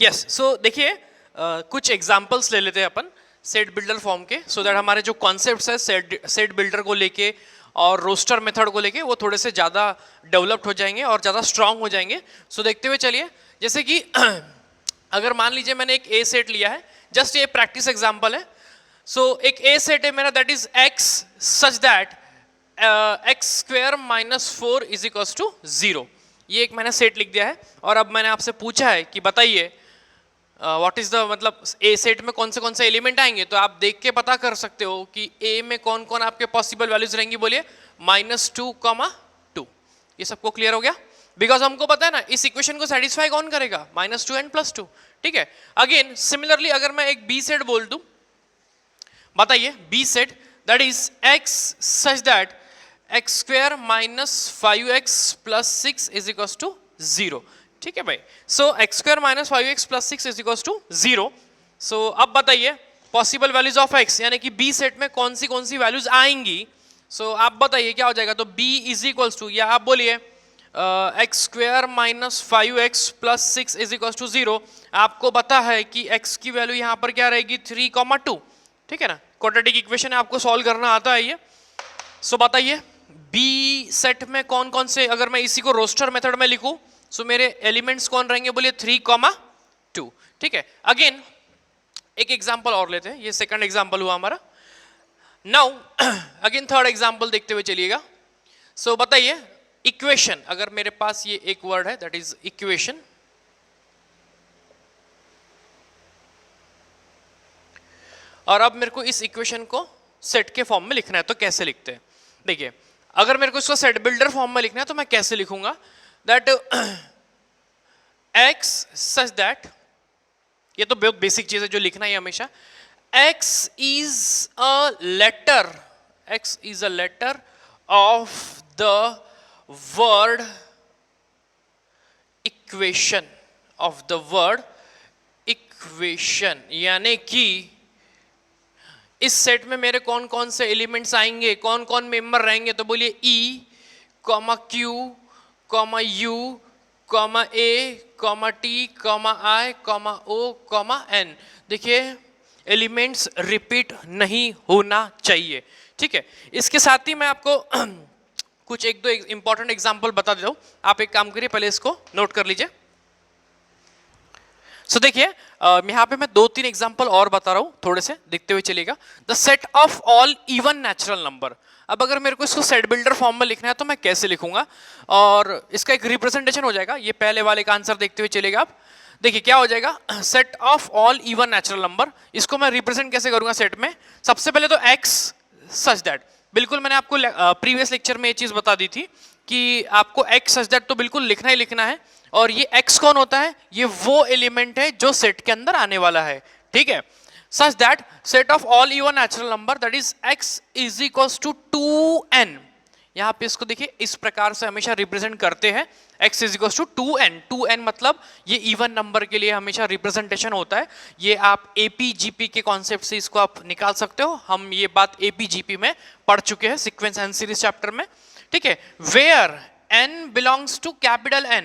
Yes, सो देखिए कुछ examples ले लेते हैं अपन सेट बिल्डर फॉर्म के, सो दैट हमारे जो कॉन्सेप्ट्स है सेट बिल्डर को लेके और रोस्टर मेथड को लेके वो थोड़े से ज़्यादा डेवलप्ड हो जाएंगे और ज़्यादा स्ट्रांग हो जाएंगे. सो देखते हुए चलिए, जैसे कि अगर मान लीजिए मैंने एक ए सेट लिया है, जस्ट ये प्रैक्टिस एग्जांपल है. सो एक ए सेट है मेरा, that is x such that x square minus 4 is equals to 0. ये एक मैंने सेट लिख दिया है. और अब मैंने आपसे पूछा है कि बताइए व्हाट इज द, मतलब ए सेट में कौन से एलिमेंट आएंगे. तो आप देख के पता कर सकते हो कि ए में कौन कौन आपके पॉसिबल वैल्यूज रहेंगी. बोलिए -2, 2. ये सबको क्लियर हो गया? बिकॉज हमको पता है ना इस इक्वेशन को सेटिस्फाई कौन करेगा, -2 एंड +2. ठीक है. अगेन सिमिलरली अगर मैं एक बी सेट बोल दूं, बताइए B set that is x such that x square minus 5x plus 6 is equals to 0. ठीक है भाई. So X square minus 5x plus 6 is equals to 0. सो अब बताइए पॉसिबल वैल्यूज ऑफ x, यानी कि बी सेट में कौन सी वैल्यूज आएंगी. सो आप बताइए क्या हो जाएगा. तो b इज इक्वल्स टू, या आप बोलिए x square minus 5x plus 6 is equals to 0. आपको पता है कि x की वैल्यू यहाँ पर क्या रहेगी, 3,2. ठीक है ना. क्वाड्रेटिक इक्वेशन है, आपको सॉल्व करना आता है ये. सो बताइए बी सेट में कौन से, अगर मैं इसी को रोस्टर मेथड में लिखूं, सो मेरे एलिमेंट्स कौन रहेंगे, बोलिए 3,2. ठीक है. अगेन एक एग्जांपल और लेते हैं, ये सेकंड एग्जांपल हुआ हमारा. नाउ अगेन थर्ड एग्जांपल देखते हुए चलिएगा. सो बताइए इक्वेशन, अगर मेरे पास ये एक वर्ड है दैट इज इक्वेशन, और अब मेरे को इस इक्वेशन को सेट के फॉर्म में लिखना है. तो कैसे लिखते हैं, देखिए अगर मेरे को इसको सेट बिल्डर फॉर्म में लिखना है तो मैं कैसे लिखूंगा, दैट x सच दैट, ये तो बहुत बेसिक चीज है जो लिखना है हमेशा, x is a letter of the word equation, यानी कि इस सेट में मेरे कौन कौन से एलिमेंट्स आएंगे, कौन कौन मेंबर रहेंगे. तो बोलिए E, Q, U, A, T, I, O, N. देखिए एलिमेंट्स रिपीट नहीं होना चाहिए. ठीक है. इसके साथ ही मैं आपको कुछ एक दो इंपॉर्टेंट एग्जांपल बता देता हूं. आप एक काम करिए, पहले इसको नोट कर लीजिए. सो देखिए यहाँ पे मैं 2-3 एग्जांपल और बता रहा हूँ, थोड़े से देखते हुए चलिएगा. The set of all even natural number. अब अगर मेरे को इसको सेट बिल्डर फॉर्म में लिखना है तो मैं कैसे लिखूंगा, और इसका एक रिप्रेजेंटेशन हो जाएगा. ये पहले वाले का आंसर देखते हुए चलेगा. आप देखिए क्या हो जाएगा, set of all even natural number. इसको मैं रिप्रेजेंट कैसे करूंगा सेट में. सबसे पहले तो एक्स सच दैट, बिल्कुल मैंने आपको प्रीवियस लेक्चर में ये चीज बता दी थी कि आपको एक्स सच दैट तो बिल्कुल लिखना ही लिखना है. और ये x कौन होता है, ये वो एलिमेंट है जो सेट के अंदर आने वाला है. ठीक है. Such that set of all even natural number that is x is equals to 2n. यहां पे इसको देखिए इस प्रकार से हमेशा रिप्रेजेंट करते हैं, x is equals to 2n. 2n मतलब ये इवन नंबर के लिए हमेशा रिप्रेजेंटेशन होता है. ये आप एपीजीपी के कॉन्सेप्ट से इसको आप निकाल सकते हो. हम ये बात एपीजीपी में पढ़ चुके हैं, सीक्वेंस एंड सीरीज चैप्टर में. ठीक है. Where n belongs to capital N,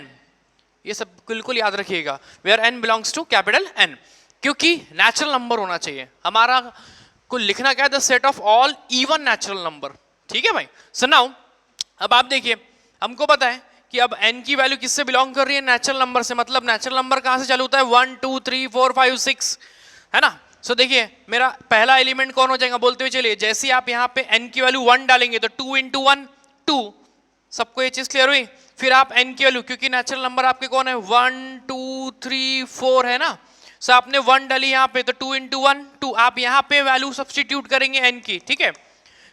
ये सब बिल्कुल याद रखिएगा. Where n belongs to capital N, क्योंकि नेचुरल नंबर होना चाहिए. हमारा को लिखना क्या है, the set of all even natural number. ठीक है भाई. सो नाउ अब आप देखिए, हमको पता है कि अब n की वैल्यू किससे बिलोंग कर रही है, नेचुरल नंबर से. मतलब नेचुरल नंबर कहां से चालू होता है, 1 2 3 4 5 6, है ना. सो देखिए मेरा पहला एलिमेंट कौन हो जाएगा, बोलते हुए चलिए. जैसे आप यहाँ पे n की वैल्यू 1 डालेंगे तो 2 × 1 2. सबको ये चीज क्लियर हुई. फिर आप n की वैल्यू, क्योंकि नेचुरल नंबर आपके कौन है, 1 2 3 4 है ना. सो आपने 1 डाली यहाँ पे तो 2 × 1 2. आप यहाँ पे वैल्यू सब्स्टिट्यूट करेंगे n की. ठीक है.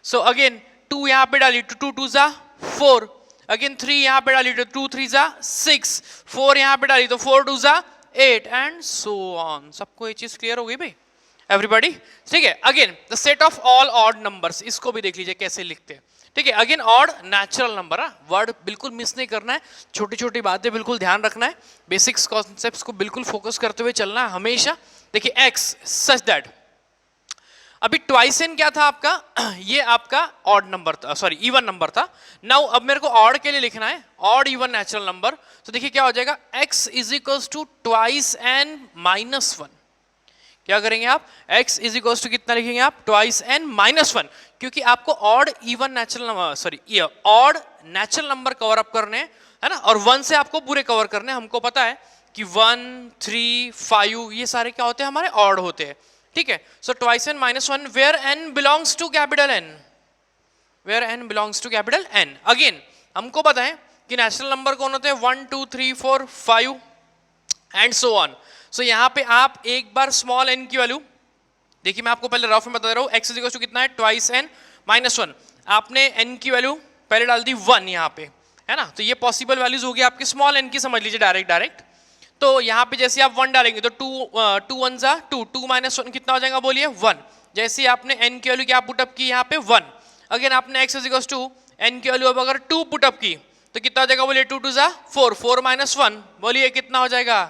सो अगेन 2 यहाँ पे डाली तो 2 2 ज़ा 4. अगेन 3 यहाँ पे डाली तो 2 3 ज़ा 6. 4 यहाँ पे डाली तो 4 2 ज़ा 8 एंड सो ऑन. सबको ये चीज क्लियर हो गई भाई, एवरीबॉडी. ठीक है. Again the set of all odd numbers, इसको भी देख लीजिए कैसे लिखते हैं. ठीक है. Again odd natural number, word बिल्कुल मिस नहीं करना है, छोटी छोटी बातें बिल्कुल ध्यान रखना है, बेसिक्स कॉन्सेप्ट्स को बिल्कुल फोकस करते हुए चलना है हमेशा. देखिए x सच दैट, अभी ट्वाइस एन क्या था आपका, ये आपका ऑड नंबर था, सॉरी इवन नंबर था। नाउ अब मेरे को ऑड के लिए लिखना है, ऑड इवन नेचुरल नंबर। तो देखिए क्या हो जाएगा, x is equals to twice n minus one. क्या करेंगे आप, x इज इक्वल्स टू कितना लिखेंगे आप, ट्वाइस एन माइनस वन, क्योंकि आपको odd even natural number, sorry odd natural number cover up करने हैं, है ना, और 1 से आपको पूरे कवर करने हैं। हमको पता है कि 1, 3, 5 ये सारे क्या होते हैं, हमारे ऑड होते हैं, ठीक है। So twice n minus one, where n belongs to capital N, where n belongs to capital N. Again हमको पता है कि नेचुरल नंबर कौन होते हैं, 1, 2, 3, 4, 5 एंड सो ऑन। सो यहां पे आप एक बार स्मॉल एन की वैल्यू देखिए, मैं आपको पहले रफ में बता रहा हूं, x इज इक्वल टू कितना है, ट्वाइस एन माइनस वन। आपने n की वैल्यू पहले डाल दी 1 यहां पे, है ना, तो ये पॉसिबल वैल्यूज होगी आपकी स्मॉल n की, समझ लीजिए डायरेक्ट। तो यहाँ पे जैसे आप 1 डालेंगे तो 2 1 जा 2, 2 माइनस 1 कितना हो जाएगा, बोलिए 1। जैसे आपने n की वैल्यू क्या पुटअप की यहाँ पे 1, अगेन आपने x is equal to n की वैल्यू अब अगर 2 पुटअप की तो कितना हो जाएगा, बोलिए 2 2 जा 4, 4 माइनस 1 बोलिए कितना हो जाएगा,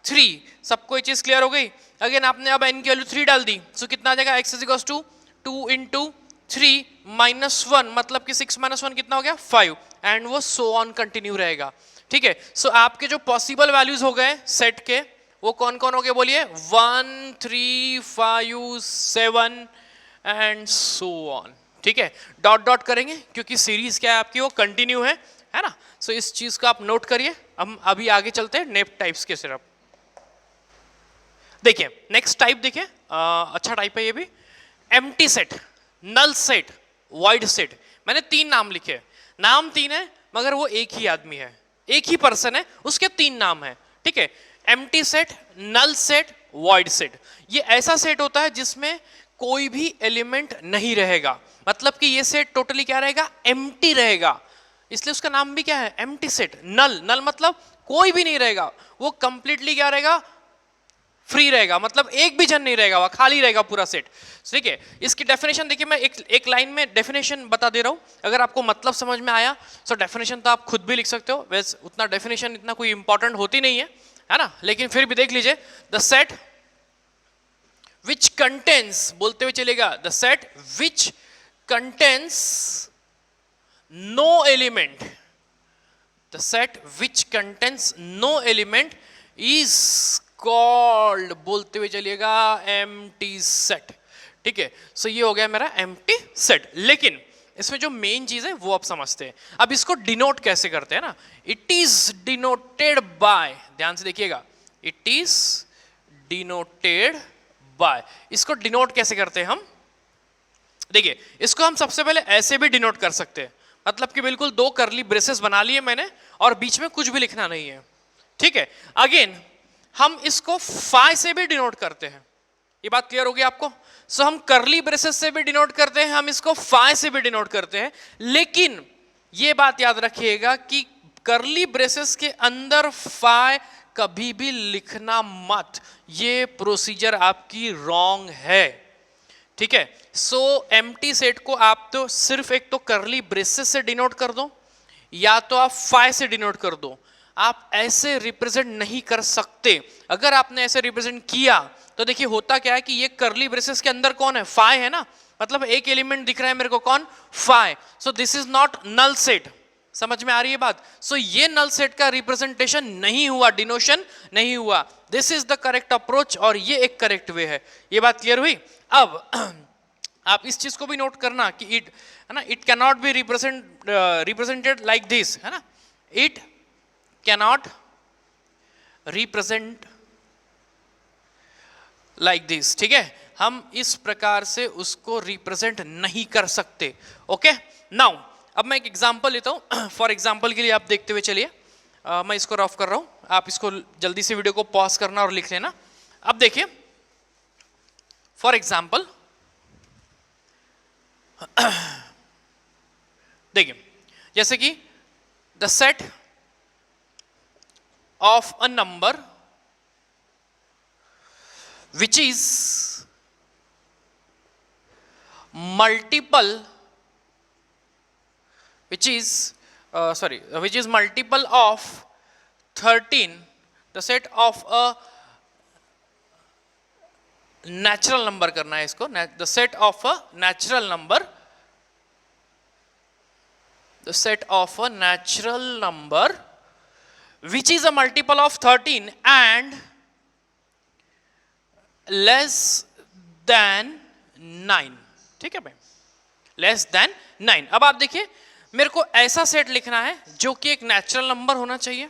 3। सबको ये चीज क्लियर हो गई। अगेन आपने अब n की वैल्यू 3 डाल दी, सो कितना आ जाएगा, x is equal to 2 into 3 minus 1, मतलब कि 6 माइनस 1 कितना हो गया, 5, एंड वो सो ऑन कंटिन्यू रहेगा, ठीक है। सो आपके जो पॉसिबल वैल्यूज हो गए सेट के वो कौन कौन हो गए, बोलिए 1, 3, 5, 7 एंड सो ऑन, ठीक है। डॉट डॉट करेंगे क्योंकि सीरीज क्या है आपकी, वो कंटिन्यू है ना। सो इस चीज को आप नोट करिए। हम अभी आगे चलते हैं नेप टाइप्स के सिर्फ। देखिए नेक्स्ट टाइप देखिए, अच्छा टाइप है ये भी, empty set, null set, void set. मैंने 3 नाम लिखे, नाम 3 है मगर वो एक ही आदमी है, एक ही पर्सन है, उसके 3 नाम है, ठीक है। Empty set, null set, void set. ये ऐसा सेट होता है जिसमें कोई भी एलिमेंट नहीं रहेगा, मतलब कि ये सेट टोटली क्या रहेगा, एम्प्टी रहेगा, इसलिए उसका नाम भी क्या है, एम्प्टी सेट। नल, नल मतलब कोई भी नहीं रहेगा, वो कंप्लीटली क्या रहेगा, फ्री रहेगा, मतलब एक भी जन नहीं रहेगा, वह खाली रहेगा पूरा सेट, ठीक है। इसकी डेफिनेशन देखिए, मैं एक लाइन में डेफिनेशन बता दे रहा हूं, अगर आपको मतलब समझ में आया तो डेफिनेशन तो आप खुद भी लिख सकते हो, वैसे उतना डेफिनेशन इतना कोई इंपॉर्टेंट होती नहीं है ना, लेकिन फिर भी देख लीजिए, द सेट विच कंटेन्स, बोलते हुए चलेगा, the set which contains no element, the set which contains no element is called, बोलते हुए चलिएगा, एम्प्टी सेट, ठीक है। सो ये हो गया मेरा एम्प्टी सेट। लेकिन इसमें जो मेन चीज है वो आप समझते हैं। अब इसको डिनोट कैसे करते हैं ना, इट इज डिनोटेड बाय, ध्यान से देखिएगा, इट इज डिनोटेड बाय। इसको डिनोट कैसे करते हैं हम, देखिए इसको हम सबसे पहले ऐसे भी डिनोट कर सकते हैं, मतलब कि बिल्कुल 2 कर्ली ब्रेसेस बना लिए मैंने और बीच में कुछ भी लिखना नहीं है, ठीक है। अगेन हम इसको फाइ से भी डिनोट करते हैं, ये बात क्लियर होगी आपको। सो हम करली ब्रेसेस से भी डिनोट करते हैं, हम इसको फाइ से भी डिनोट करते हैं, लेकिन ये बात याद रखिएगा कि करली ब्रेसेस के अंदर फाइ कभी भी लिखना मत, ये प्रोसीजर आपकी रॉन्ग है, ठीक है। सो एम्प्टी सेट को आप तो सिर्फ एक तो करली ब्रेसेस से डिनोट कर दो, या तो आप फाइ से डिनोट कर दो, आप ऐसे रिप्रेजेंट नहीं कर सकते। अगर आपने ऐसे रिप्रेजेंट किया तो देखिए होता क्या है कि ये करली ब्रेसेस के अंदर कौन है, फाइ है ना, मतलब एक एलिमेंट दिख रहा है मेरे को, कौन, phi. So this is not null set, समझ में आ रही है बात। सो ये नल सेट का रिप्रेजेंटेशन नहीं हुआ, डिनोशन नहीं हुआ, this is the correct approach और ये एक करेक्ट वे है। ये बात क्लियर हुई। अब आप इस चीज को भी नोट करना कि इट, है ना, it can not be represented like this, है ना, it cannot represent like this, ठीक है। हम इस प्रकार से उसको रिप्रेजेंट नहीं कर सकते, ओके। नाउ अब मैं एक एग्जांपल लेता हूं, फॉर एग्जांपल के लिए आप देखते हुए चलिए, मैं इसको रफ कर रहा हूं, आप इसको जल्दी से वीडियो को पॉज करना और लिख लेना। अब देखिए फॉर एग्जांपल, देखिए जैसे कि the set of a number which is multiple, which is multiple of 13, the set of a natural number करना है इसको, the set of a natural number, the set of a natural number which is a multiple of 13 and less than 9। ठीक है भाई, less than 9। अब आप देखिए, मेरे को ऐसा सेट लिखना है जो कि एक नेचुरल नंबर होना चाहिए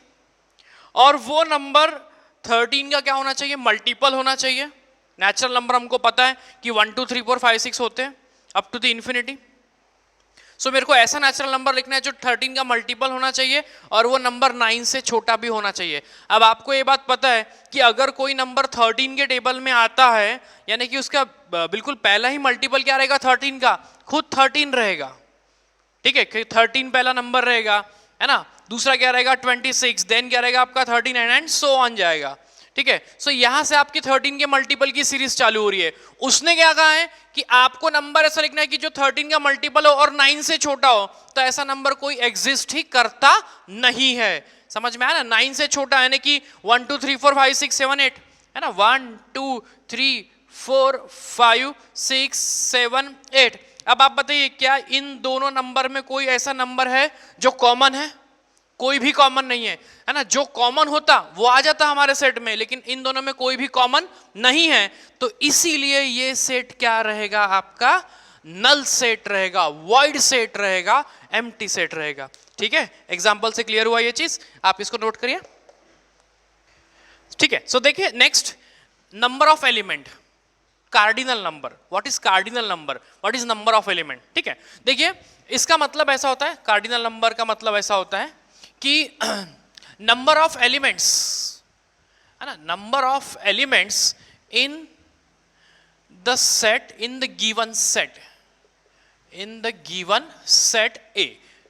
और वो नंबर 13 का क्या होना चाहिए, मल्टीपल होना चाहिए। नेचुरल नंबर हमको पता है कि 1 2 3 4 5 6 होते हैं अप टू द इन्फिनिटी। सो मेरे को ऐसा नेचुरल नंबर लिखना है जो 13 का मल्टीपल होना चाहिए और वो नंबर 9 से छोटा भी होना चाहिए। अब आपको ये बात पता है कि अगर कोई नंबर 13 के टेबल में आता है, यानी कि उसका बिल्कुल पहला ही मल्टीपल क्या रहेगा 13 का, खुद 13 रहेगा। ठीक है, 13 पहला नंबर रहेगा, है ना। दूसरा क्या रहेगा 26, देन क्या रहेगा आपका 39 एंड सो ऑन जाएगा। ठीक है, सो यहां से आपकी 13 के मल्टीपल की सीरीज चालू हो रही है। उसने क्या कहा है कि आपको नंबर ऐसा लिखना है कि जो 13 का मल्टीपल हो और 9 से छोटा हो, तो ऐसा नंबर कोई एग्जिस्ट ही करता नहीं है। समझ में आया ना, 9 से छोटा यानी कि 1 2 3 4 5 6 7 8, है ना, 1 2 3 4 5 6 7 8। अब आप बताइए क्या इन दोनों नंबर में कोई ऐसा नंबर है जो कॉमन है? कोई भी कॉमन नहीं है ना। जो कॉमन होता वो आ जाता हमारे सेट में, लेकिन इन दोनों में कोई भी कॉमन नहीं है, तो इसीलिए ये सेट क्या रहेगा आपका, नल सेट रहेगा, वॉइड सेट रहेगा, एम्प्टी सेट रहेगा। ठीक है, एग्जांपल से क्लियर हुआ ये चीज, आप इसको नोट करिए। ठीक है, सो देखिए next, number of element, cardinal number. What is cardinal number, what is number of element? ठीक है, देखिए इसका मतलब ऐसा होता है, कार्डिनल नंबर का मतलब ऐसा होता है कि नंबर ऑफ एलिमेंट्स, है ना, number of elements in the set, in the given set, in the given set ए।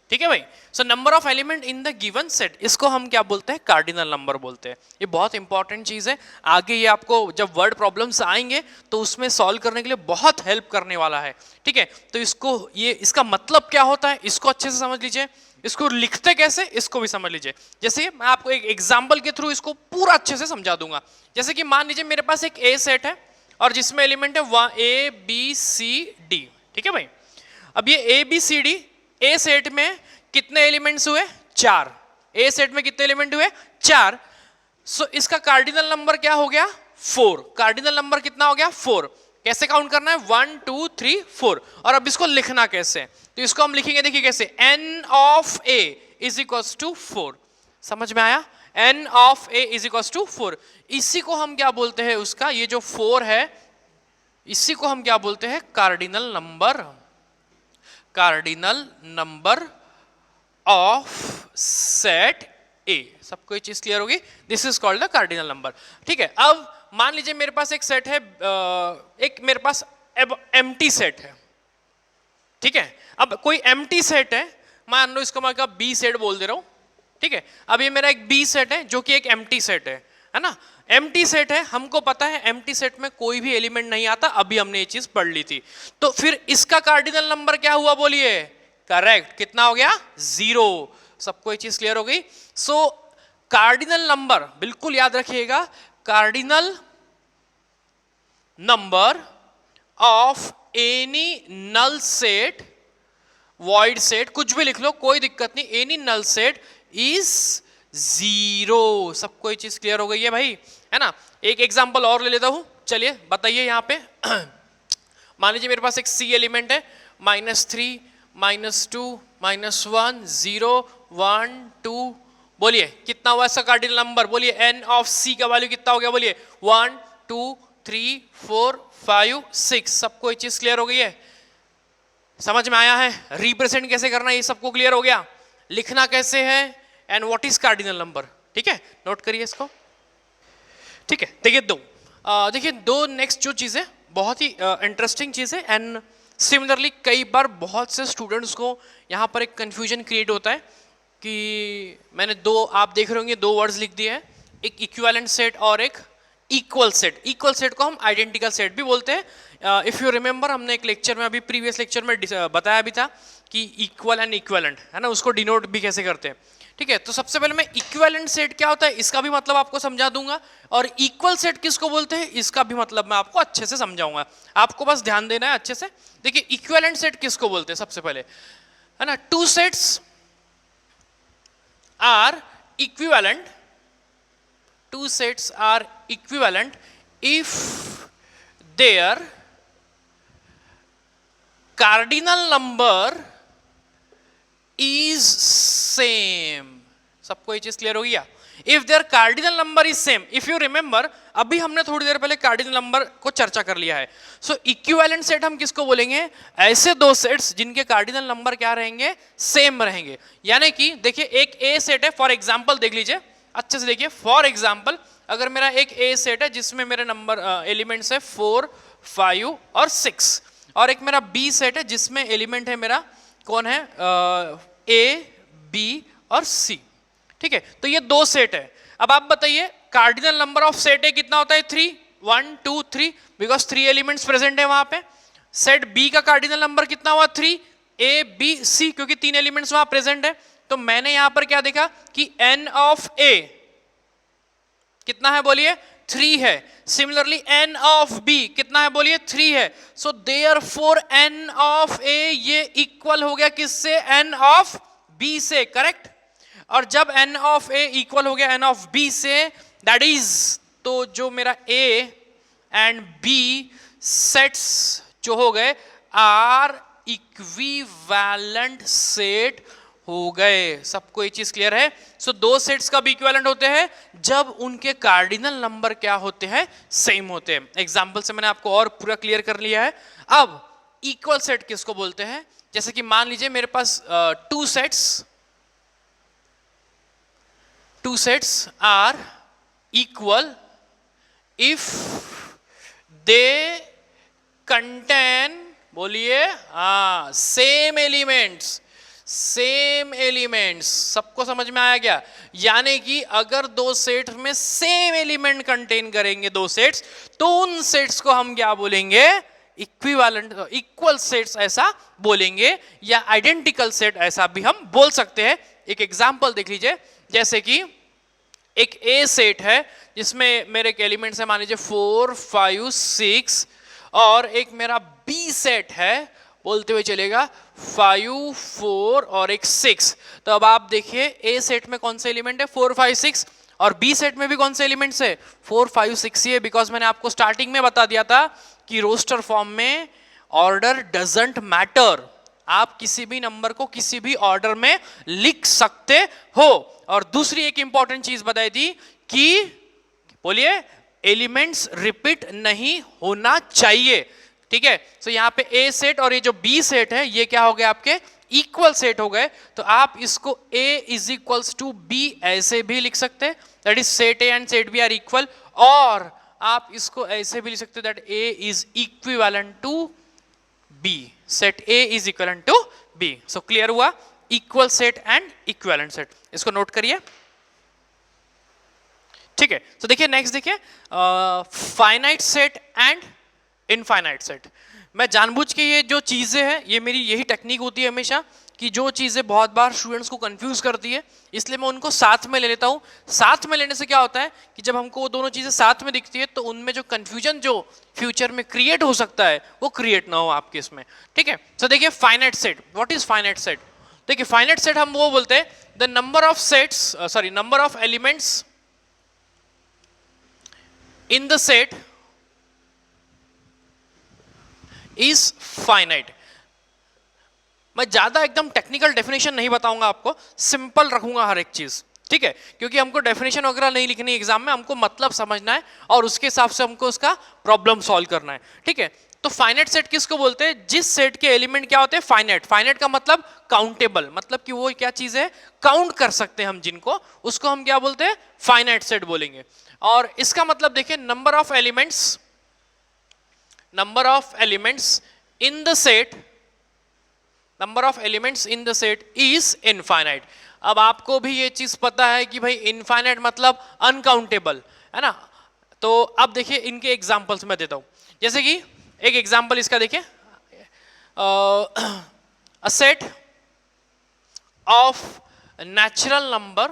ठीक है भाई, so number of element in the given set, इसको हम क्या बोलते हैं, कार्डिनल नंबर बोलते हैं। ये बहुत इंपॉर्टेंट चीज है, आगे ये आपको जब वर्ड प्रॉब्लम्स आएंगे तो उसमें सॉल्व करने के लिए बहुत हेल्प करने वाला है। ठीक है, तो इसको, ये इसका मतलब क्या होता है इसको अच्छे से समझ लीजिए, इसको लिखते कैसे इसको भी समझ लीजिए। जैसे मैं आपको एक एग्जाम्पल के थ्रू इसको पूरा अच्छे से समझा दूंगा। जैसे कि मान लीजिए मेरे पास एक ए सेट है और जिसमें एलिमेंट है ए बी सी डी। ठीक है भाई, अब ये A B C D, A set में कितने एलिमेंट्स हुए, 4। ए सेट में कितने एलिमेंट हुए, 4। सो इसका कार्डिनल नंबर क्या हो गया, 4। कार्डिनल नंबर कितना हो गया, 4। कैसे काउंट करना है, 1 2 3 4। और अब इसको लिखना कैसे, तो इसको हम लिखेंगे, देखिए कैसे, n of a is equals to 4। समझ में आया, n of a is equals to 4। इसी को हम क्या बोलते हैं, उसका ये जो 4 है, इसी को हम क्या बोलते हैं, cardinal number, cardinal number of set ए। सबको ये चीज क्लियर होगी, this is called the cardinal number. ठीक है, अब मान लीजिए मेरे पास एक सेट है, एक मेरे पास एम्प्टी सेट है। ठीक है, अब कोई एम्प्टी सेट है, मान लो इसको मैं बी सेट बोल दे रहा हूं। ठीक है, अब ये मेरा एक बी सेट है जो कि एक एम्प्टी सेट है ना। एम्प्टी सेट है, हमको पता है एम्प्टी सेट में कोई भी एलिमेंट नहीं आता, अभी हमने ये चीज पढ़ ली थी। तो फिर इसका कार्डिनल नंबर क्या हुआ बोलिए, करेक्ट, कितना हो गया, 0। सबको ये चीज क्लियर हो गई। सो कार्डिनल नंबर, बिल्कुल याद रखिएगा, cardinal number of any null set, void set, कुछ भी लिख लो कोई दिक्कत नहीं, एनी नल सेट इज 0। सबको ये चीज क्लियर हो गई है भाई, है ना। एक एग्जांपल और ले लेता हूं, चलिए बताइए यहां पे। मान लीजिए मेरे पास एक सी एलिमेंट है, -3 -2 -1 0 1 2। बोलिए कितना हुआ इसका कार्डिनल नंबर, बोलिए n ऑफ c का वैल्यू कितना हो गया, बोलिए 1 2 3 4 5 6। सबको ये चीज क्लियर हो गई है, समझ में आया है, रिप्रेजेंट कैसे करना है ये सबको क्लियर हो गया, लिखना कैसे है, and what is cardinal number. ठीक है, नोट करिए इसको। ठीक है, देखिए दो नेक्स्ट जो चीज है बहुत ही इंटरेस्टिंग चीज है, एंड सिमिलरली कई बार बहुत से स्टूडेंट्स को यहाँ पर एक कंफ्यूजन क्रिएट होता है कि मैंने दो, आप देख रहे होंगे, दो वर्ड्स लिख दिए हैं, एक इक्विवेलेंट सेट और एक इक्वल सेट। इक्वल सेट को हम आइडेंटिकल सेट भी बोलते हैं। इफ यू रिमेंबर, हमने एक लेक्चर में, अभी प्रीवियस लेक्चर में बताया भी था कि इक्वल एंड इक्विवेलेंट, है ना, उसको डिनोट भी कैसे करते हैं। ठीक है, तो सबसे पहले मैं इक्विवेलेंट सेट क्या होता है इसका भी मतलब आपको समझा दूंगा, और इक्वल सेट किसको बोलते हैं इसका भी मतलब मैं आपको अच्छे से समझाऊंगा। आपको बस ध्यान देना है अच्छे से। देखिए इक्विवेलेंट सेट किसको बोलते हैं सबसे पहले, है ना, two sets are equivalent, two sets are equivalent if their cardinal number is same। सबको ये चीज क्लियर हो गया? If their cardinal number is same, if you remember अभी हमने थोड़ी देर पहले कार्डिनल नंबर को चर्चा कर लिया है। सो इक्विवेलेंट सेट हम किसको बोलेंगे, ऐसे दो सेट्स जिनके कार्डिनल नंबर क्या रहेंगे, सेम रहेंगे। यानी कि देखिए एक ए सेट है, फॉर एग्जांपल देख लीजिए अच्छे से, देखिए फॉर एग्जांपल अगर मेरा एक ए सेट है जिसमें मेरे नंबर एलिमेंट्स है 4, 5 और 6, और एक मेरा बी सेट है जिसमें एलिमेंट है मेरा कौन है, ए, बी और सी। ठीक है, तो ये दो सेट है। अब आप बताइए कार्डिनल नंबर ऑफ सेट ए कितना होता है, 3, 1 2 3, बिकॉज 3 एलिमेंट्स प्रेजेंट है वहां पे। सेट बी का कार्डिनल नंबर कितना हुआ, 3, ए बी सी, क्योंकि 3 एलिमेंट्स वहां प्रेजेंट है। तो मैंने यहां पर क्या देखा कि n ऑफ ए कितना है बोलिए, 3 है। सिमिलरली n ऑफ b कितना है बोलिए, 3 है। So therefore n of a ये इक्वल हो गया किससे, n ऑफ b से, करेक्ट। और जब n ऑफ a इक्वल हो गया n ऑफ b से, दैट इज, तो जो मेरा a एंड b सेट्स जो हो गए आर इक्विवेलेंट सेट हो गए। सबको ये चीज क्लियर है? सो दो सेट्स कब इक्विवेलेंट होते हैं, जब उनके कार्डिनल नंबर क्या होते हैं, सेम होते हैं। एग्जांपल से मैंने आपको और पूरा क्लियर कर लिया है। अब इक्वल सेट किसको बोलते हैं, जैसे कि मान लीजिए मेरे पास two sets are equal if they contain, बोलिए सेम एलिमेंट्स। सबको समझ में आया क्या? यानी कि अगर दो सेट में सेम एलिमेंट कंटेन करेंगे दो सेट्स, तो उन सेट्स को हम क्या बोलेंगे, इक्विवेलेंट, इक्वल सेट्स ऐसा बोलेंगे, या आइडेंटिकल सेट ऐसा भी हम बोल सकते हैं। एक एग्जांपल देख लीजिए, जैसे कि एक ए सेट है जिसमें मेरे एलिमेंट्स है मान लीजिए 4, 5, 6, और एक मेरा बी सेट है, बोलते हुए चलेगा 5, 4 और एक 6। तो अब आप देखिए ए सेट में कौन से एलिमेंट है, 4, 5, 6, और बी सेट में भी कौन से एलिमेंट्स है, 4, 5, 6 ही है। बिकॉज मैंने आपको स्टार्टिंग में बता दिया था कि रोस्टर फॉर्म में ऑर्डर डजंट मैटर, आप किसी भी नंबर को किसी भी ऑर्डर में लिख सकते हो। और दूसरी एक इंपॉर्टेंट चीज बताई थी कि बोलिए एलिमेंट्स रिपीट नहीं होना चाहिए। ठीक है, तो यहाँ पे ए सेट और ये जो बी सेट है ये क्या हो गए, आपके इक्वल सेट हो गए। तो आप इसको a is equals to B ऐसे भी लिख सकते हैं, that is set A and set B are equal. और आप इसको ऐसे भी लिख सकते हैं that a is equivalent to b, set a is equivalent to b। So clear हुआ, equal set and equivalent set, इसको नोट करिए। ठीक है, तो देखिए नेक्स्ट देखिए finite set and infinite set. मैं जानबूझ के ये जो चीजें हैं, ये मेरी यही टेक्निक होती है हमेशा कि जो चीजें बहुत बार स्टूडेंट्स को कंफ्यूज करती है, इसलिए मैं उनको साथ में ले लेता हूँ। साथ में लेने से क्या होता है कि जब हमको वो दोनों चीजें साथ में दिखती है तो उनमें जो कंफ्यूजन जो फ्यूचर में क्रिएट हो सकता है वो क्रिएट ना हो आपके इसमें। ठीक है, तो देखिए finite set, what is finite set? देखिए फाइनाइट सेट हम वो बोलते हैं the number of sets, number of elements in the set is finite। मैं ज्यादा एकदम टेक्निकल डेफिनेशन नहीं बताऊंगा आपको, सिंपल रखूंगा हर एक चीज। ठीक है, क्योंकि हमको डेफिनेशन वगैरह नहीं लिखनी एग्जाम में, हमको मतलब समझना है और उसके हिसाब से हमको उसका प्रॉब्लम सॉल्व करना है। ठीक है, तो फाइनाइट सेट किसको बोलते हैं, जिस सेट के एलिमेंट क्या होते हैं फाइनाइट। फाइनाइट का मतलब काउंटेबल, मतलब कि वो क्या चीज है, काउंट कर सकते हैं हम जिनको, उसको हम क्या बोलते हैं, फाइनाइट सेट बोलेंगे। और इसका मतलब देखिए number of elements in the set, number of elements in the set is infinite. अब आपको भी ये चीज पता है कि भाई इनफाइनाइट मतलब अनकाउंटेबल है ना। तो अब देखिए इनके एग्जांपल्स मैं देता हूं, जैसे कि एक एग्जांपल इसका देखिए, a set of natural number,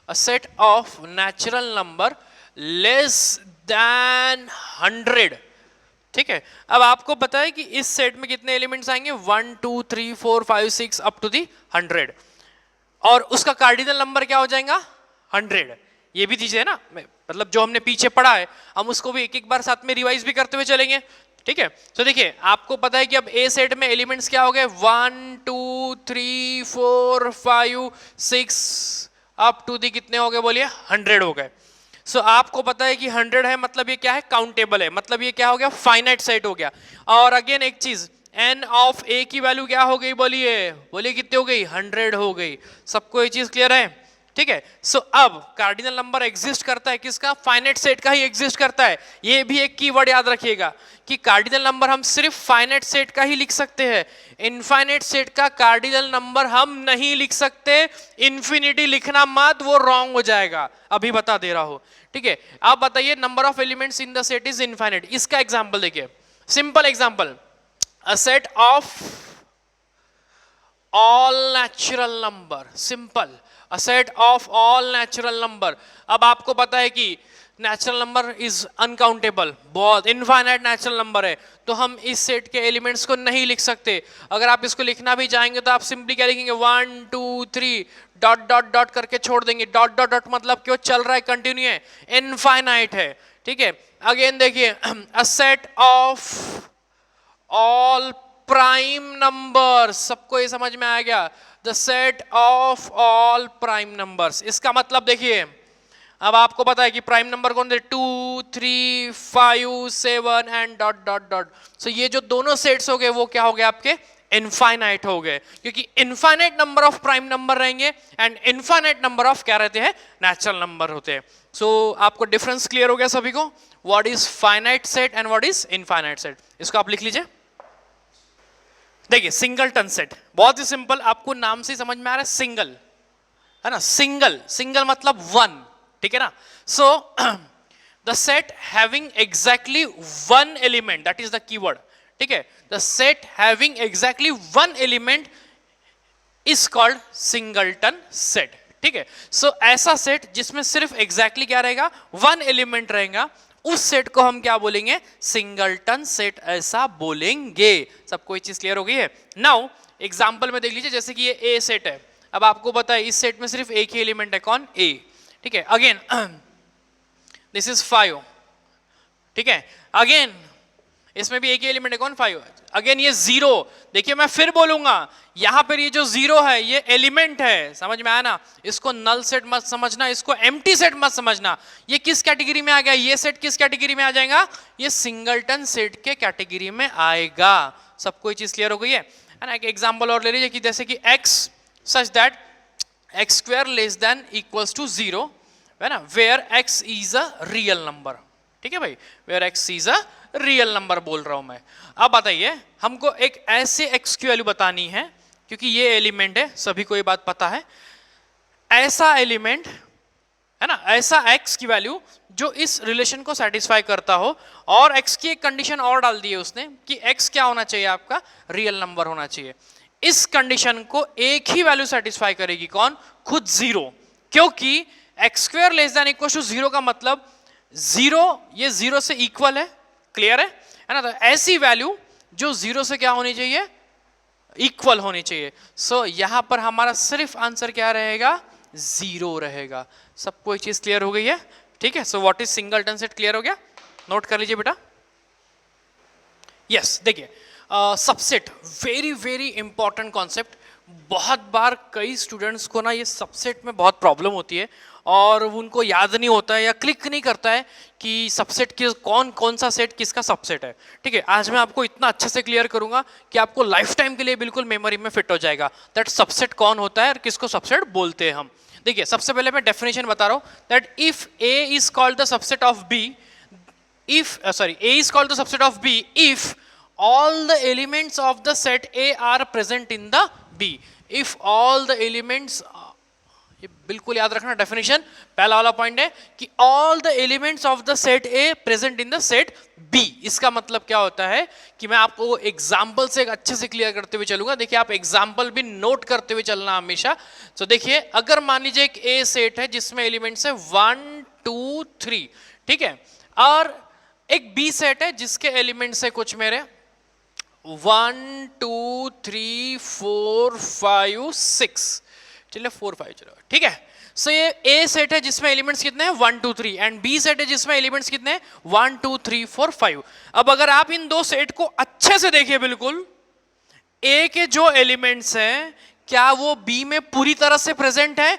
a set of natural number less than 100. ठीक है, अब आपको पता है कि इस सेट में कितने एलिमेंट्स आएंगे, 1 2 3 4 5 6 अप टू दी 100, और उसका कार्डिनल नंबर क्या हो जाएगा 100. ये भी दीजिए ना, मतलब जो हमने पीछे पढ़ा है हम उसको भी एक एक बार साथ में रिवाइज भी करते हुए चलेंगे. ठीक है, तो देखिए आपको पता है कि अब ए सेट में एलिमेंट्स क्या हो गए, 1 2 3 4 5 6 अप टू दी कितने हो गए बोलिए 100 हो गए. सो आपको पता है कि 100 है, मतलब ये क्या है, काउंटेबल है, मतलब ये क्या हो गया, फाइनाइट सेट हो गया. और अगेन एक चीज, n ऑफ a की वैल्यू क्या हो गई बोलिए, बोलिए कितनी हो गई, 100 हो गई. सबको ये चीज क्लियर है. ठीक है, सो अब कार्डिनल नंबर एग्जिस्ट करता है किसका, फाइनाइट सेट का ही एग्जिस्ट करता है. ये भी एक कीवर्ड याद रखिएगा कि कार्डिनल नंबर हम सिर्फ फाइनाइट सेट का ही लिख सकते हैं, इनफाइनाइट सेट का कार्डिनल नंबर हम नहीं लिख सकते. इंफिनिटी लिखना मत, वो रॉन्ग हो जाएगा, अभी बता दे रहा हूं. ठीक है, आप बताइए number of elements in the set is infinite. इसका एग्जांपल देखिए, simple example, a set of all natural number, simple, a set of all natural number. अब आपको पता है कि नेचुरल नंबर इज अनकाउंटेबल, बहुत इनफाइनाइट नेचुरल नंबर है, तो हम इस सेट के एलिमेंट्स को नहीं लिख सकते. अगर आप इसको लिखना भी चाहेंगे तो आप सिंपली क्या लिखेंगे, 1 2 3 डॉट डॉट डॉट करके छोड़ देंगे. डॉट डॉट डॉट मतलब क्यों चल रहा है, कंटिन्यू है, इनफाइनाइट है. ठीक है, अगेन देखिए, a set of all prime number, सबको ये समझ में आ गया, the set of all prime numbers. इसका मतलब देखिए, अब आपको पता है कि प्राइम नंबर कौन थे, 2 3 5 7 एंड डॉट डॉट डॉट. सो ये जो दोनों सेट्स हो गए वो क्या हो गए आपके, इनफाइनाइट हो गए, क्योंकि infinite number of prime number रहेंगे एंड इनफाइनाइट नंबर ऑफ क्या रहते हैं, नेचुरल नंबर होते हैं. सो आपको डिफरेंस क्लियर हो गया सभी को, what is finite set and what is infinite set. इसको आप लिख लीजिए. देखिए सिंगलटन सेट, बहुत ही सिंपल, आपको नाम से समझ में आ रहा है, सिंगल है ना, सिंगल, सिंगल मतलब वन. ठीक है ना. So the set having exactly one element, that is the keyword. ठीक है, the set having exactly one element is called singleton set. ठीक है, सो ऐसा सेट जिसमें सिर्फ एग्जैक्टली क्या रहेगा, वन एलिमेंट रहेगा, उस सेट को हम क्या बोलेंगे, सिंगलटन सेट ऐसा बोलेंगे. सबको ये चीज क्लियर हो गई है. नाउ एग्जांपल में देख लीजिए, जैसे कि ये ए सेट है, अब आपको पता है इस सेट में सिर्फ एक ही एलिमेंट है, कौन, ए. ठीक है, अगेन दिस इज 5. ठीक है, अगेन इसमें भी एक ही एलिमेंट है, कौन, 5. अगेन ये 0, देखिए मैं फिर बोलूंगा, यहां पर ये जो 0 है ये एलिमेंट है, समझ में आया ना. इसको नल सेट मत समझना, इसको एम्प्टी सेट मत समझना. ये किस कैटेगरी में आ गया, ये सेट किस कैटेगरी में आ जाएगा, ये सिंगलटन सेट के कैटेगरी में आएगा. सबको ये चीज क्लियर हो गई है ना. एक एग्जांपल और ले लीजिए कि जैसे कि x such that x square less than equals to 0 है ना, where x is a real number. ठीक है भाई, where x is a real number बोल रहा हूं मैं. अब बताइए हमको एक ऐसे x की वैल्यू बतानी है, क्योंकि ये एलिमेंट है, सभी को ये बात पता है, ऐसा एलिमेंट है ना, ऐसा x की वैल्यू जो इस रिलेशन को सेटिस्फाई करता हो, और x की एक कंडीशन और डाल दी है उसने कि x क्या होना चाहिए, आपका रियल नंबर होना चाहिए. इस कंडीशन को एक ही वैल्यू सेटिस्फाई करेगी, कौन, खुद 0, क्योंकि x square less than equal to 0 का मतलब 0, ये 0 से इक्वल है. क्लियर है ना. तो ऐसी वैल्यू जो 0 से क्या होनी चाहिए, इक्वल होनी चाहिए. सो यहां पर हमारा सिर्फ आंसर क्या रहेगा, 0 रहेगा. सबको एक चीज क्लियर हो गई है. ठीक है, सो what is singleton set, clear हो गया, नोट कर लीजिए बेटा. यस, देखिए subset, very very important concept. बहुत बार कई स्टूडेंट्स को ना ये सबसेट में बहुत प्रॉब्लम होती है और उनको याद नहीं होता है या क्लिक नहीं करता है कि सबसेट के कौन सा सेट किसका सबसेट है. ठीक है, आज मैं आपको इतना अच्छे से क्लियर करूंगा कि आपको लाइफ टाइम के लिए बिल्कुल मेमोरी में फिट हो जाएगा दैट सबसेट कौन होता है और किसको सबसेट बोलते हैं हम. देखिए सबसे पहले मैं डेफिनेशन बता रहा हूं that if A is called the subset of B, if A is called the subset of B if all the elements of the set A are present in the B. If all the elements ये बिल्कुल याद रखना definition. पहला वाला point है कि all the elements of the set A present in the set B. इसका मतलब क्या होता है कि मैं आपको एग्जांपल से अच्छे से क्लियर करते हुए चलूंगा। देखिए आप एग्जांपल भी नोट करते हुए चलना हमेशा। तो देखिए अगर मान लीजिए एक ए सेट है जिसमें एलिमेंट्स है 1 2 3, ठीक है, और एक बी सेट है जिसके एलिमेंट्स है कुछ मेरे 1 2 3 4 5 6, चलिए 4 5 चलो, ठीक है। सो ये ए सेट है जिसमें एलिमेंट्स कितने हैं 1 2 3, एंड बी सेट है जिसमें एलिमेंट्स कितने हैं 1 2 3 4 5। अब अगर आप इन दो सेट को अच्छे से देखिए, बिल्कुल ए के जो एलिमेंट्स हैं क्या वो बी में पूरी तरह से प्रेजेंट है।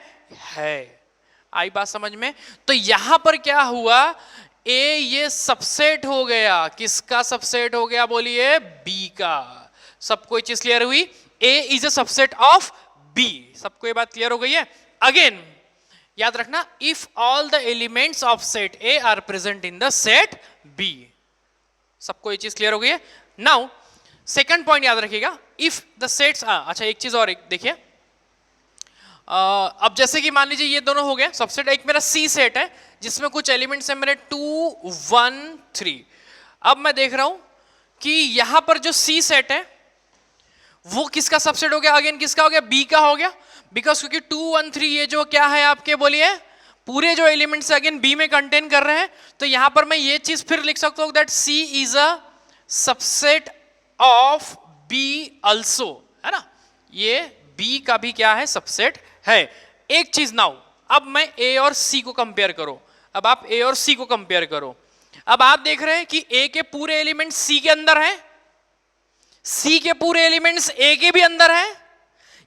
आई बात समझ में? तो यहां पर क्या हुआ, ए ये सबसेट हो गया, किसका सबसेट हो गया बोलिए, बी का। सबको ये चीज क्लियर हुई? A is a subset of B. सबको ये बात क्लियर हो गई है? अगेन याद रखना, if all the elements of set A are present in the set B. सबको ये चीज क्लियर हो गई है? नाउ सेकंड पॉइंट याद रखिएगा, इफ द सेट्स, अच्छा एक चीज और एक देखिए, अब जैसे कि मान लीजिए ये दोनों हो गए सबसेट, एक मेरा सी सेट है जिसमें कुछ एलिमेंट्स हैं मेरे 2 1 3। अब मैं देख रहा हूं कि यहां पर जो सी सेट है वो किसका सबसेट हो गया, अगेन किसका हो गया, बी का हो गया। बिकॉज क्योंकि 2 1 3 ये जो क्या है आपके बोलिए, पूरे जो एलिमेंट्स अगेन बी में कंटेन कर रहे हैं। तो यहां पर मैं ये चीज फिर लिख सकता हूं that C is a subset of B also, है ना, ये बी का भी क्या है, सबसेट है। एक चीज नाउ, अब मैं ए और सी को कंपेयर करो। अब आप ए और सी को कंपेयर करो। अब आप देख रहे हैं कि ए के पूरे एलिमेंट्स सी के अंदर हैं, सी के पूरे एलिमेंट्स ए के भी अंदर हैं,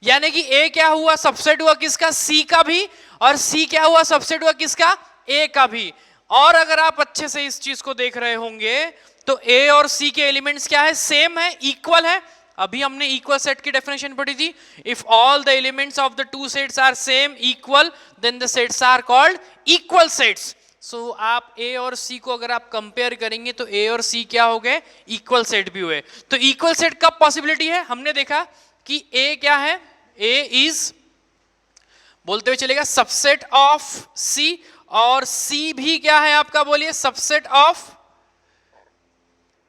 यानी कि ए क्या हुआ, सबसेट हुआ किसका, सी का भी, और सी क्या हुआ, सबसेट हुआ किसका, ए का भी। और अगर आप अच्छे से इस चीज को देख रहे होंगे तो ए और सी के एलिमेंट्स क्या है, सेम है, इक्वल है। अभी हमने इक्वल सेट की डेफिनेशन पढ़ी थी, if all the elements of the two sets are same equal then the sets are called equal sets. So आप ए और सी को अगर आप कंपेयर करेंगे तो ए और सी क्या हो गए, इक्वल सेट भी हुए। तो इक्वल सेट कब पॉसिबिलिटी है, हमने देखा कि ए क्या है, ए इज, बोलते हुए चलेगा, सबसेट ऑफ सी, और सी भी क्या है आपका बोलिए, सबसेट ऑफ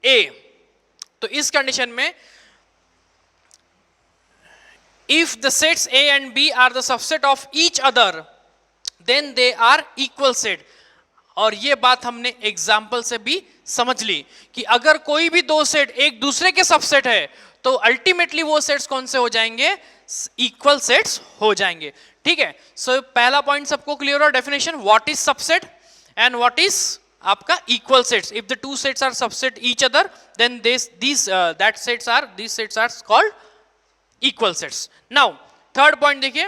ए। तो इस कंडीशन में if the sets A and B are the subset of each other then they are equal set। और ये बात हमने एग्जाम्पल से भी समझ ली कि अगर कोई भी दो सेट एक दूसरे के सबसेट है तो अल्टीमेटली वो सेट्स कौन से हो जाएंगे, इक्वल सेट्स हो जाएंगे। ठीक है, सो पहला पॉइंट सबको क्लियर हो, definition what is subset and what is आपका equal sets. If the two sets are subset each other then that sets are, these sets are called equal sets। now third point देखिए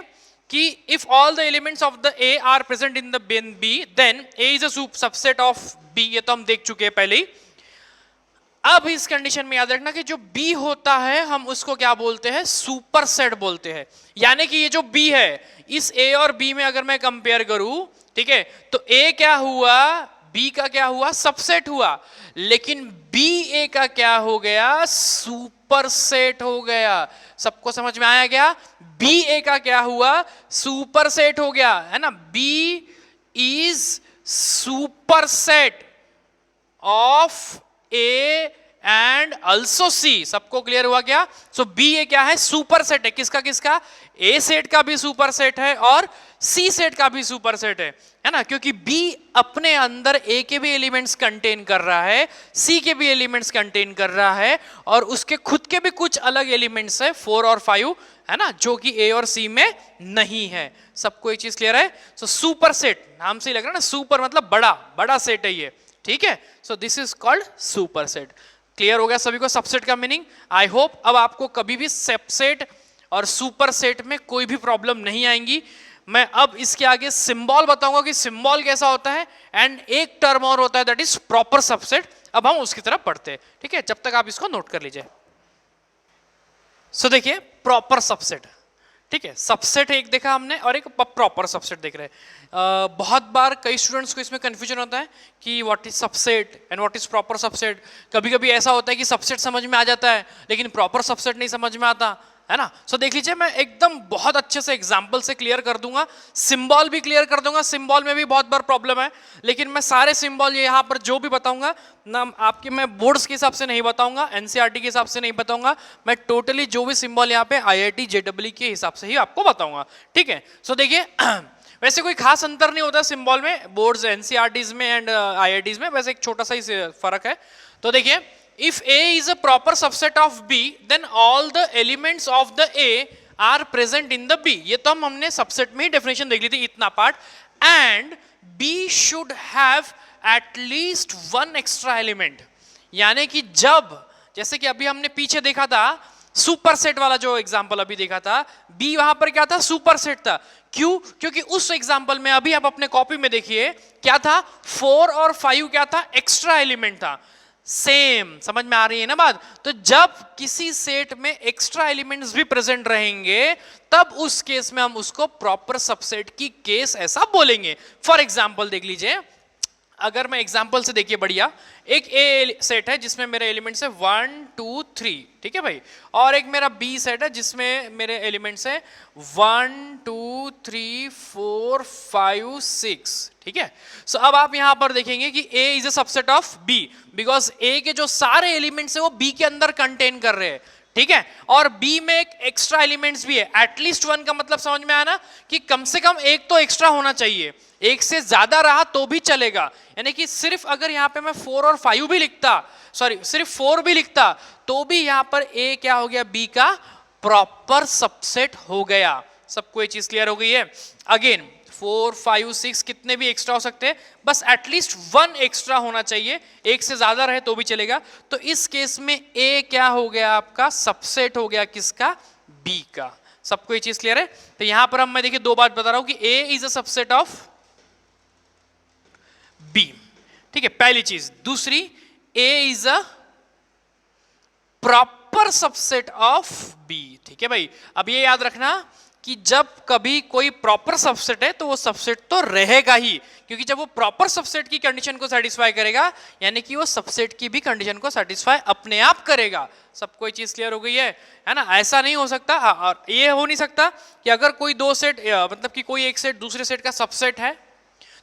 कि if all the elements of the A are present in the B then A is a subset of B। ये तो हम देख चुके हैं पहले ही। अब इस कंडीशन में याद रखना कि जो B होता है हम उसको क्या बोलते हैं, सुपर सेट बोलते हैं। यानी कि ये जो B है इस A और B में अगर मैं कंपेयर करूं, ठीक है, तो A क्या हुआ, B का क्या हुआ, सबसेट हुआ, लेकिन B A का क्या हो गया, सुपर सेट हो गया। सबको समझ में आया क्या, B A का क्या हुआ, सुपर सेट हो गया, है ना। B is super set of A and also C। सबको क्लियर हुआ क्या? सो B A क्या है, सुपर सेट है, किसका किसका, A सेट का भी सुपर सेट है और C सेट का भी सुपर सेट है ना, क्योंकि B अपने अंदर A के भी एलिमेंट्स कंटेन कर रहा है, C के भी एलिमेंट्स कंटेन कर रहा है, और उसके खुद के भी कुछ अलग एलिमेंट्स है 4 और 5, है ना, जो कि A और C में नहीं है। सबको एक चीज क्लियर है? सो सुपर सेट, नाम से ही लग रहा है ना, सुपर मतलब बड़ा, बड़ा सेट है ये, ठीक है। सो this is called super set. Clear हो गया सभी को सबसेट का मीनिंग? आई होप अब आपको कभी भी सबसेट और सुपर सेट में कोई भी प्रॉब्लम नहीं आएंगी। मैं अब इसके आगे सिंबल बताऊंगा कि सिंबल कैसा होता है, एंड एक टर्म और होता है दैट इज प्रॉपर सबसेट। अब हम उसकी तरफ पढ़ते हैं, ठीक है, जब तक आप इसको नोट कर लीजिए। सो देखिए प्रॉपर सबसेट, ठीक है, सबसेट एक देखा हमने और एक प्रॉपर सबसेट देख रहे हैं। बहुत बार कई स्टूडेंट्स को इसमें कंफ्यूजन होता है कि what is subset and what is proper subset. कभी कभी ऐसा होता है कि सबसेट समझ में आ जाता है लेकिन प्रॉपर सबसेट नहीं समझ में आता, है ना। सो देख लीजिए, मैं एकदम बहुत अच्छे से एग्जांपल से क्लियर कर दूंगा, सिंबल भी क्लियर कर दूंगा। सिंबल में भी बहुत बार प्रॉब्लम है, लेकिन मैं सारे सिंबल ये यहाँ पर जो भी बताऊंगा ना, आपके मैं बोर्ड्स के हिसाब से नहीं बताऊंगा, एनसीईआरटी के हिसाब से नहीं बताऊंगा, मैं टोटली जो भी सिंबल यहाँ पे आईआईटी जेईई के हिसाब से ही आपको बताऊंगा, ठीक है। सो देखिए वैसे कोई खास अंतर नहीं होता सिंबल में, बोर्ड्स एनसीईआरटीज में एंड आईआईटीज में, वैसे एक छोटा सा ही फर्क है। तो देखिए, if A is a proper subset of B, then all the elements of the A are present in the B. ये तो हमने सबसेट में ही डेफिनेशन देख ली थी, इतना part. And B should have at least one extra element, यानी कि जब, जैसे कि अभी हमने पीछे देखा था सुपर सेट वाला जो एग्जांपल अभी देखा था, B वहां पर क्या था, सुपर सेट था। क्यों? क्योंकि उस एग्जांपल में अभी आप अपने कॉपी में देखिए क्या था, 4 और 5 क्या था, एक्स्ट्रा एलिमेंट था। सेम, समझ में आ रही है ना बात। तो जब किसी सेट में एक्स्ट्रा एलिमेंट्स भी प्रेजेंट रहेंगे, तब उस केस में हम उसको प्रॉपर सबसेट की केस ऐसा बोलेंगे। फॉर एग्जांपल देख लीजिए, अगर मैं एग्जांपल से देखिए, बढ़िया एक ए सेट है जिसमें मेरे एलिमेंट्स है 1 2 3, ठीक है भाई, और एक मेरा बी सेट है जिसमें मेरे एलिमेंट्स है 1 2 3 4 5 6, ठीक है। सो अब आप यहां पर देखेंगे कि A is a subset of B, because A के जो सारे एलिमेंट्स है वो B के अंदर कंटेन कर रहे हैं, ठीक है। और B में एक एक्स्ट्रा एलिमेंट्स भी है, एटलीस्ट 1 का मतलब समझ में आया ना, कि कम से कम एक तो एक्स्ट्रा होना चाहिए, एक से ज्यादा रहा तो भी चलेगा। यानी कि सिर्फ अगर यहां पे मैं 4 और 5 भी लिखता, सॉरी सिर्फ 4 भी लिखता, तो भी यहां पर A क्या हो गया, B का प्रॉपर सबसेट हो गया। सबको ये चीज क्लियर हो गई है। अगेन 4 5 6 कितने भी एक्स्ट्रा हो सकते हैं, बस एटलीस्ट 1 एक्स्ट्रा होना चाहिए, एक से ज्यादा रहे तो भी चलेगा। तो इस केस में A क्या हो गया, आपका सबसेट हो गया, किसका, B का। सबको ये चीज क्लियर है। तो यहां पर हम, मैं देखिए 2 बात बता रहा हूं कि A is a subset of B, ठीक है, पहली चीज। दूसरी, A is a proper subset of B, ठीक है भाई। अब ये याद रखना कि जब कभी कोई प्रॉपर सबसेट है तो वो सबसेट तो रहेगा ही, क्योंकि जब वो प्रॉपर सबसेट की कंडीशन को सेटिस्फाई करेगा, यानी कि वो सबसेट की भी कंडीशन को सेटिस्फाई अपने आप करेगा। सबको ये चीज क्लियर हो गई है ना। ऐसा नहीं हो सकता, और ये हो नहीं सकता कि अगर कोई दो सेट, मतलब कि कोई एक सेट दूसरे सेट का सबसेट है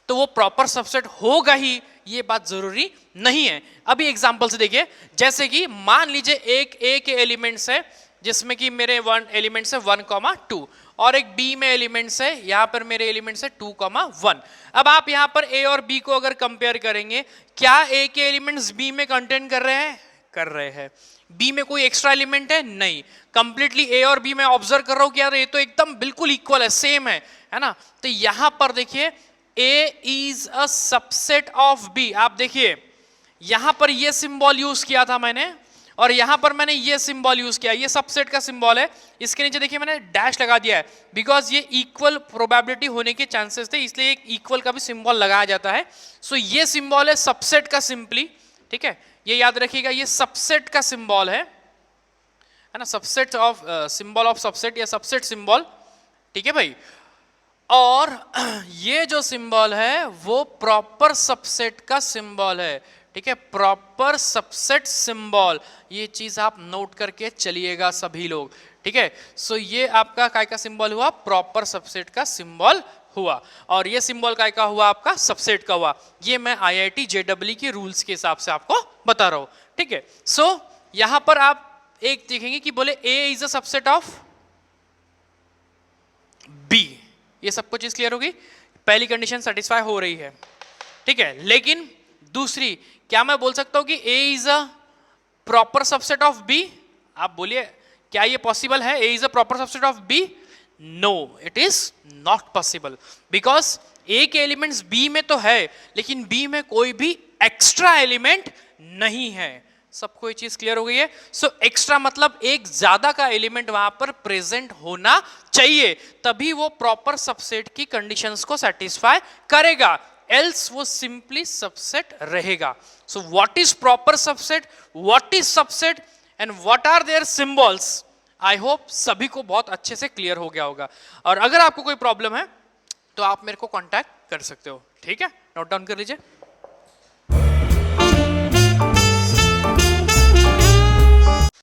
तो वो प्रॉपर सबसेट होगा ही, ये बात जरूरी नहीं है। अभी एग्जांपल से देखिए, जैसे कि मान लीजिए एक ए के एलिमेंट्स है जिसमें कि मेरे 1 एलिमेंट्स है 1 2, और एक बी में एलिमेंट्स है, यहां पर मेरे एलिमेंट्स है 2 1। अब आप यहां पर ए और बी को अगर कंपेयर करेंगे, क्या ए के एलिमेंट्स बी में कंटेन कर रहे हैं, कर रहे हैं। बी में कोई एक्स्ट्रा एलिमेंट है, नहीं। कंप्लीटली ए और बी में ऑब्जर्व कर रहा हूं कि यार ये तो एकदम बिल्कुल इक्वल है, सेम है ना। तो यहां पर देखिए A is a subset of B। आप देखिए यहां पर ये सिंबल यूज किया था मैंने, और यहां पर मैंने ये सिंबल यूज किया, ये सबसेट का सिंबल है। इसके नीचे देखिए मैंने डैश लगा दिया है, बिकॉज ये इक्वल प्रोबेबिलिटी होने के चांसेस थे, इसलिए एक इक्वल का भी सिंबल लगाया जाता है। सो ये सिंबल है सबसेट का, सिंपली, ठीक है, ये याद रखिएगा, ये सबसेट का सिंबल है ना, subset of symbol of subset या सबसेट सिंबल, ठीक है भाई। और ये जो सिंबल है वो प्रॉपर सबसेट का सिंबल है, ठीक है, प्रॉपर सबसेट सिंबल। ये चीज आप नोट करके चलिएगा सभी लोग, ठीक है। सो ये आपका काय का सिंबल हुआ, प्रॉपर सबसेट का सिंबल हुआ, और ये सिंबल काय का हुआ, आपका सबसेट का हुआ। ये मैं आईआईटी जेईई के रूल्स के हिसाब से आपको बता रहा हूं, ठीक है। सो यहां पर आप एक देखेंगे कि बोले A is a subset of B। ये सबको चीज क्लियर होगी, पहली कंडीशन सेटिस्फाई हो रही है, ठीक है। लेकिन दूसरी, क्या मैं बोल सकता हूं कि A is a proper subset of B? आप बोलिए क्या ये पॉसिबल है, A is a proper subset of B? No, it is not possible, because A के एलिमेंट्स B में तो है, लेकिन B में कोई भी एक्स्ट्रा एलिमेंट नहीं है। सबको ये चीज क्लियर हो गई है। सो एक्स्ट्रा मतलब एक ज्यादा का एलिमेंट वहां पर प्रेजेंट होना चाहिए, तभी वो प्रॉपर सबसेट की कंडीशंस को सेटिस्फाई करेगा, एल्स वो सिंपली सबसेट रहेगा। So what is proper subset, what is subset, and what are their symbols, I hope सभी को बहुत अच्छे से क्लियर हो गया होगा। और अगर आपको कोई प्रॉब्लम है तो आप मेरे को कांटेक्ट कर सकते हो, ठीक है, नोट डाउन कर लीजिए।